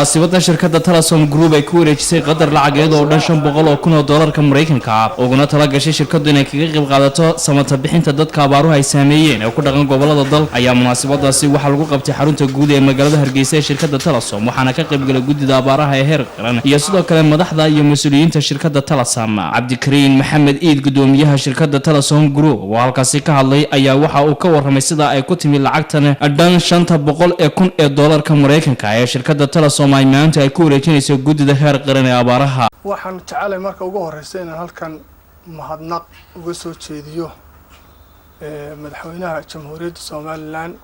munaasabada shirkadda Telesom Group ay ku wareejisay qadar lacageed oo dhan 500,000 oo doolarka Mareykanka ah uguna tala gashay shirkaddu inay kaga qayb qaadato samata bixinta dadka abaaruhu ay saameeyeen ee ku dhaqan gobolada dalka ayaa munaasabadaasi waxa lagu qabtay xarunta guud ee magaalada Hargeysa ee shirkadda Telesom waxaana ka qayb galay gudida abaaraha ee heer qaran iyo sidoo kale madaxda iyo mas'uuliyiinta shirkadda Telesom Cabdikariin Maxamed Iid gudoomiyaha shirkadda Telesom Group oo halkaasi ka hadlay ayaa waxa uu ka warramay sida ay ku timi lacagtan dhan 500,000 ee doolarka Mareykanka ee shirkadda Telesom ay maanta ay ku wareejinayso gudida heer qaran ee abaaraha waxaan jecelahay marka ugu horeysa inaan halkan mahadnaq uga soo jeediyo madaxweynaha jamhuuriyadda Soomaaliland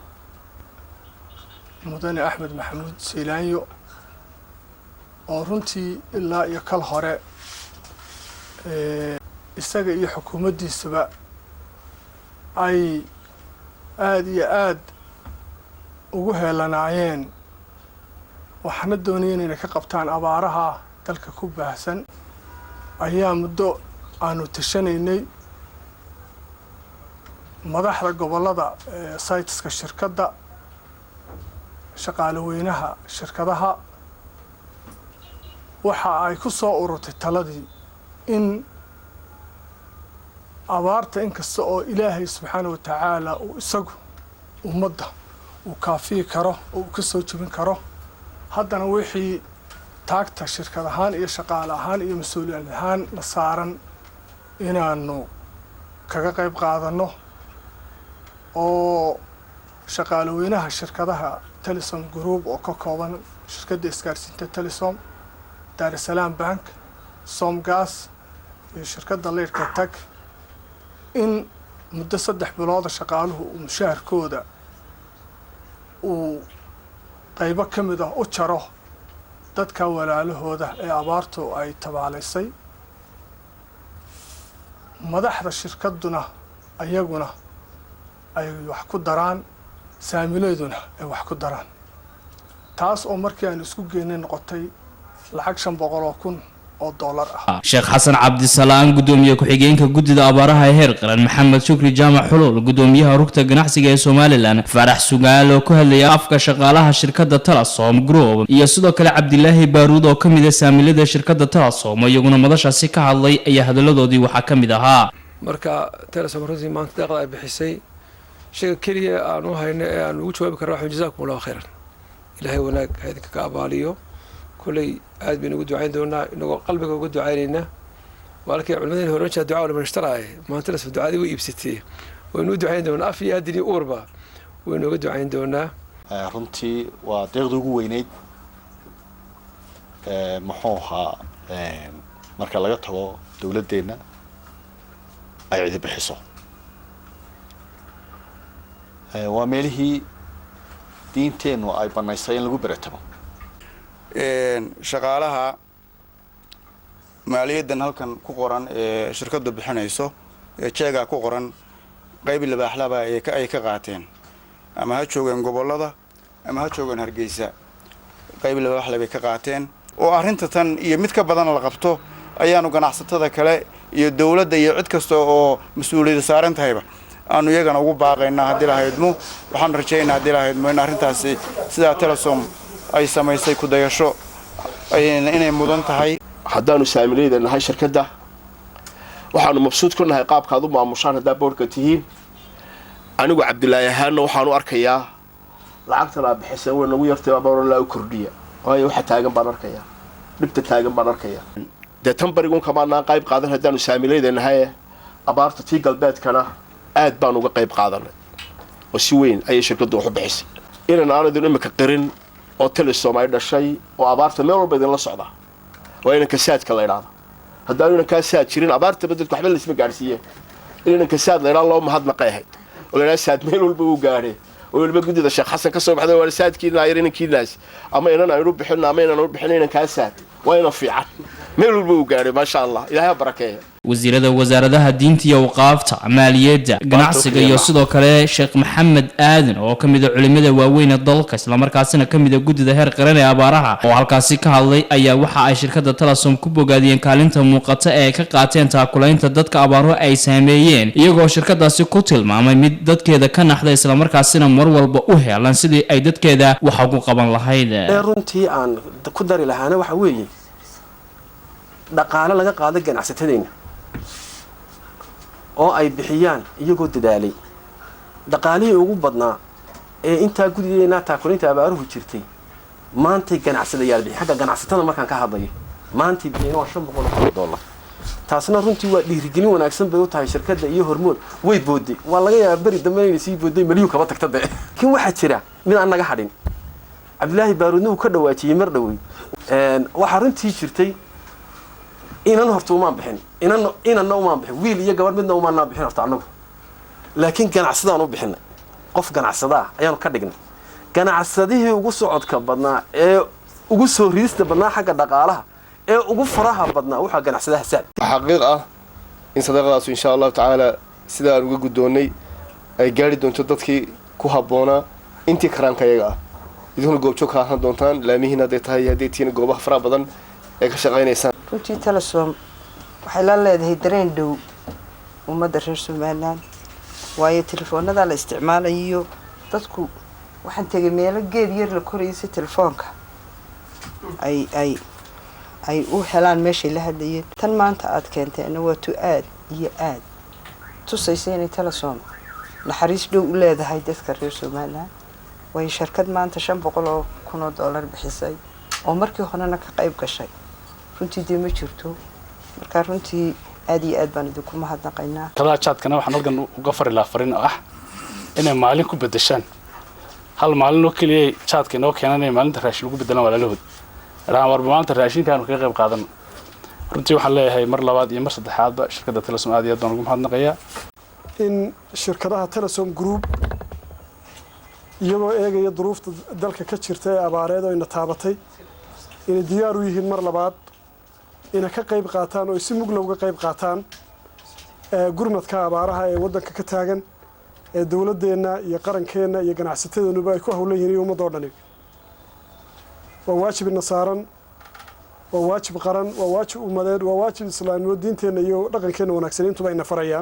mudane Axmed Maxamuud Siilaanyo oo runtii ilaa iyo kal hore isaga iyo xukuumaddiisaba ay aad iyo aad ugu heelanaayeen waxaana doonayeen inay ka qabtaan abaaraha dalka ku baahsan ayaa muddo aanu tashanaynay madaxda gobolada saytiska shirkadda shaqaale weynaha shirkadaha waxa ay ku soo ururtay taladii in abaarta inkasta oo ilaahay subxaanahu wa tacaala uu isagu ummadda uu kaafiyi karo oo uu ka soo jebin karo haddana wixii taagta shirkad ahaan iyo shaqaale ahaan iyo mas-uuliyad ahaan la saaran inaanu kaga qayb qaadanno oo shaqaale weynaha shirkadaha Telesom Group oo ka kooban shirkadda isgaarsiinta Telesom Dar es Salaam Bank Somgas iyo shirkadda leerka tag in muddo 3 bilood shaqaaluhu mushaharkooda uu qaybo ka mid ah u jaro dadka walaalahooda ee abaartu ay tabaaleysay madaxda shirkadduna ayaguna ay wax ku daraan saamileeduna ay wax ku daraan taas oo markii aan isku geynay noqotay lacag 500,000 oo doolar ah Sheekh Xasan Cabdisalaam gudoomiye ku xigeenka gudida abaaraha ee heer qaran Maxamed Shukri Jaamac Xulul gudoomiyaha rugta ganacsiga ee Soomaaliland Farax Sugaal oo ku hadlaya afka shaqaalaha shirkadda Telesom Group iyo sidoo kale Cabdilaahi Baaruud oo kamid ah saamilada shirkadda Telesom iyaguna madashaasi ka hadlay ayaa hadaladoodii waxa kamid ahaa marka Telesom runtii maanta deeqda ay bixisay shaqo kaliya aan u hayno ee aan ugu jawaabi karno jazakumullahu khairan ilaahay wanaag hay'adka ka abaaliyo kulay aad baan ugu ducayn doonaa inagoo qalbiga ugu ducaynayna walaalkay culimadeen hore jaa ducaa wala ishtaraay maanta la soo ducaadii way iibsatay waynu ducayn doonaa af iyo adini uurba waynu ugu ducayn doonaa runtii waa deeqda ugu weyneyd muxuu ahaa marka laga tago dawladdeena ay cid bixiso waa meelihii diinteenu ay banaysay in lagu baratamo shaqaalaha maaliyadan halkan ku qoran ee shirkadu bixinayso ee jeega ku qoran qayb libaaxlaba ay ka qaateen ama ha joogeen gobolada ama ha joogeen Hargeysa qayb libaaxlaba ka qaateen oo arinta tan iyo mid ka badan la qabto ayaanu ganacsatada kale iyo dawladda iyo cid kasta oo mas'uuliyad saaran tahayba aanu iyagana ugu baaqaynaa hadii la haydmo waxaan rajaynaynaa hadii la haydmo in arintaasi sida Telesom ay samaysay ku dayasho inay mudan tahay haddaanu saamileedanahay shirkadda waxaanu mabsuud ku nahay qaabkaad u maamushaan haddaa boorka tihiin anigu Cabdilaahi ahaana waxaan u arkayaa lacagtan aad bixisay way nagu yartay abaaro la kordhiya waayo waxa taagan baan arkayaa dhibta taagan baan arkayaa tan barigun kamaanaan qayb qaadan haddaanu saamileedanahay abaarta tii galbeedkana aad baan uga qayb qaadanay oo si weyn ayay shirkaddu wax u bixisay inaan aanadin imika qirin oo Telesom ay dhashay oo abaarta meel walba idin la socda waa inaan kasaadka la ilaado haddaan inaan kasaad jirin abaarta badalku waxba la isma gaarsiiyeen inaan kasaad la ilaado loo mahadnaqay ahayd oo la saad meel walba uu gaaray oo walba gudida Sheekh Xasan ka soo baxday waa saadkiina ayrinkiinaas ama inaan ayru bixin ama inaan u bixin inaan kasaad waa inaan fiican meel walba uu gaaray ma sha Allah ilaahay barakeeyo wasiirada wasaaradaha diinta iyo waqaafta maaliyadda ganacsiga iyo sidoo kale Sheekh Maxamed Aadan oo kamid ah culimada waaweyn ee dalka isla markaasina kamid ah gudida heer qaran ee abaaraha oo halkaasi ka hadlay ayaa waxa ay shirkadda Telesom ku bogaadiyeen kaalinta muuqata ee ka qaateen taakulaynta dadka abaaruhu ay saameeyeen iyagoo shirkadaasi ku tilmaamay mid dadkeeda ka naxday isla markaasina mar walba u heelan sidii ay dadkeeda wax ugu qaban lahayd runtii aan ku dari lahaana waxa weeye dhaqaale laga qaado ganacsatadeenna oo ay bixiyaan iyagoo dadaalay dhaqaalihii ugu badnaa ee intaa gudideena taakulaynta abaaruhu jirtay maantay ganacsadayaal bixi xagga ganacsatada markaan ka hadlayo maantay bixiyeen waa $500 taasna runtii waa dhiirigelin wanaagsan bay u tahay shirkadda iyo hormood way booday waa laga yaabaa bari dambe inay sii booday maliyuu kaba tagta de kin waxa jira mid aan naga hadhin Cabdulaahi Baaruudna uu ka dhawaajiyay mar dhawey waxa runtii jirtay inan horta uma bixin inanna uma bixin wiil iyo gabar midna uma bixin horta anagu laakiin ganacsadaan u bixin qof ganacsada ayaan ka dhignay ganacsadihii ugu socodka badnaa ee ugu soo riista badnaa xagga dhaqaalaha ee ugu faraha badnaa waxa ganacsadaha saad xaqiiq ah in sadaqadaas insha Allah taala sida aan uga gudoonay ay gaari doonto dadkii ku haboona intii karaanka iyaga ah idinku goobjoog ka ahaan doontaan laamihiina ay tahay hadii tiin goobaha fara badan ee ka shaqeynaysan runtii Telesom waxay la leedahay dareen dhow ummadda reer Soomaaliland waayo telefoonada la isticmaalayo dadku waxaan tagay meelo geed yar la korayay telefoonka ay u helaan meesha la hadlayeen tan maanta aad keentayna waa tu aad iyo aad tusaysa inay Telesom naxariis dhow u leedahay dadka reer Soomaaliland way shirkad maanta $500,000 bixisay oo markii horena ka qayb gashay runtii ma jirto marka runtii aad iyo aad baan idinku mahadnaqaynaa kala chat-kana waxaan halkan uga fari lahaa fariin ah inay maalin ku bedeshaan hal maalin oo kaliya chat-ka inoo keenanay maalinta raashin ugu bedelan walaalahood raamar maanta raashinkan ka qayb qaadan runtii waxaan leeyahay mar labaad iyo mar saddexaadba shirkadda Telesom aad iyo aad baan ugu mahadnaqayaa in shirkadaha Telesom Group iyagoo eegaya duruufta dalka ka jirta ee abaareed oo ina taabatay inay diyaar u yihiin mar labaad inay ka qayb qaataan oo si mug looga qayb qaataan gurmadka abaaraha ee wadanka ka taagan ee dawladdeena iyo qarankeena iyo ganacsatadeenuba ay ku hawlan yihiin ummadda oo dhan waa waajib nasaaran waa waajib qaran waa waajib ummadeed waa waajib islaamnimo diinteena iyo dhaqankeena wanaagsan intuba ina farayaan